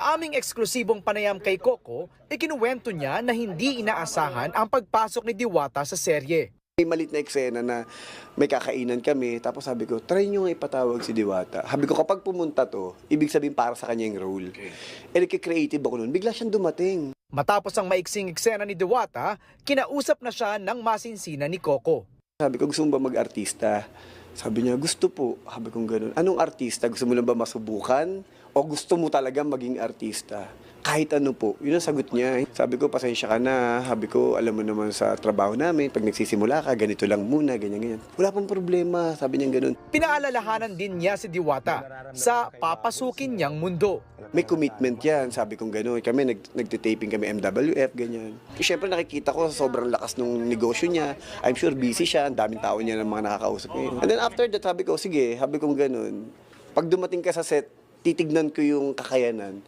Aming eksklusibong panayam kay Coco, ikinuwento niya na hindi inaasahan ang pagpasok ni Diwata sa serye. May malit na eksena na may kakainan kami, tapos sabi ko, try nyo nga ipatawag si Diwata. Sabi ko, kapag pumunta to, ibig sabihin para sa kanya yung role. Nagka-creative ako nun, bigla siyang dumating. Matapos ang maiksing eksena ni Diwata, kinausap na siya ng masinsinan ni Coco. Sabi ko, gusto mo ba mag-artista? Sabi niya, gusto po. Sabi ko gano'n. Anong artista? Gusto mo lang ba masubukan? O gusto mo talaga maging artista? Kahit ano po. Yun ang sagot niya. Sabi ko, pasensya ka na. Sabi ko, alam mo naman sa trabaho namin, pag nagsisimula ka, ganito lang muna, ganyan-ganyan. Wala pong problema. Sabi niya gano'n. Pinaalalahanan din niya si Diwata sa papasukin niyang mundo. May commitment yan, sabi kong gano'n. Kami, nagtitaping kami MWF, ganyan. Siyempre nakikita ko sa sobrang lakas ng negosyo niya. I'm sure busy siya, ang daming tao niya ng mga nakakausap niya. And then after that, sabi ko, sige, sabi kong gano'n. Pag dumating ka sa set, titignan ko yung kakayanan.